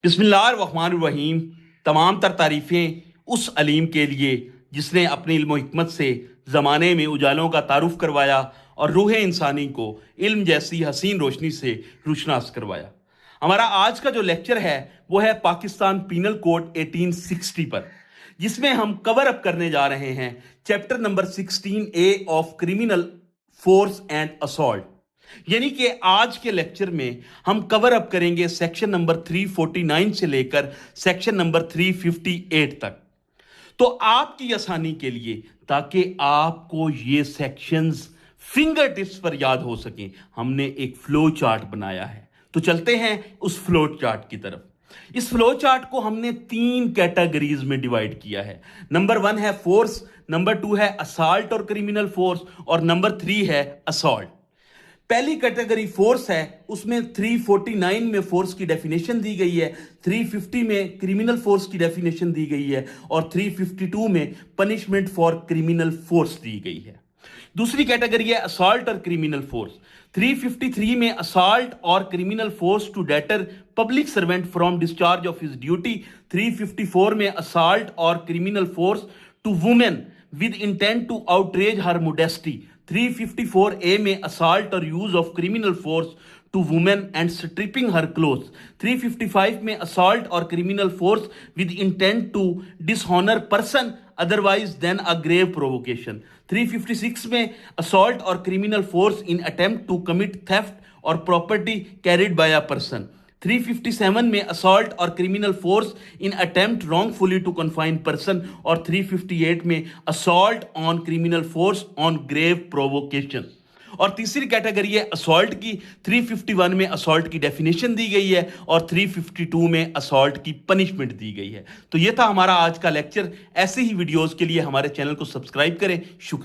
बिस्मिल्लाहिर्रहमानिर्रहीम। तमाम तर तारीफ़ें उस अलीम के लिए जिसने अपनी इल्म और हिकमत से ज़माने में उजालों का तारुफ करवाया और रूह इंसानी को इल्म जैसी हसीन रोशनी से रोशनास करवाया। हमारा आज का जो लेक्चर है वो है पाकिस्तान पीनल कोड 1860 पर, जिसमें हम कवर अप करने जा रहे हैं chapter number 16A of criminal force and assault. यानी कि आज के लेक्चर में हम कवर अप करेंगे सेक्शन नंबर 349 से लेकर सेक्शन नंबर 358 तक। तो आपकी आसानी के लिए, ताकि आपको ये सेक्शंस फिंगर टिप्स पर याद हो सकें, हमने एक फ्लो चार्ट बनाया है। तो चलते हैं उस फ्लो चार्ट की तरफ। इस फ्लो चार्ट को हमने 3 कैटेगरीज में डिवाइड किया है। नंबर 1 है फोर्स, नंबर 2 है असाल्ट और क्रिमिनल फोर्स, और नंबर 3 है असॉल्ट। पहली कैटेगरी फोर्स है, उसमें 349 में फोर्स की डेफिनेशन दी गई है, 350 में क्रिमिनल फोर्स की डेफिनेशन दी गई है, और 352 में पनिशमेंट फॉर क्रिमिनल फोर्स दी गई है। दूसरी कैटेगरी है असॉल्ट और क्रिमिनल फोर्स। 353 में असॉल्ट और criminal force to deter public servant from discharge of his duty. 354 में असॉल्ट और criminal force to women with intent to outrage her modesty. 354A में असॉल्ट और use of criminal force to women and stripping her cloth. 355 में assault और criminal force with intent to dishonour person otherwise than a grave provocation. 356 में assault और criminal force in attempt to commit theft और property carried by a person. 357 में assault और criminal force in attempt wrongfully to confine person, और 358 में assault on criminal force on grave provocation. और तीसरी category है असॉल्ट की। 351 में असॉल्ट की डेफिनेशन दी गई है, और 352 में असॉल्ट की पनिशमेंट दी गई है। तो यह था हमारा आज का लेक्चर। ऐसे ही वीडियोस के लिए हमारे चैनल को सब्सक्राइब करें। शुक्रिया।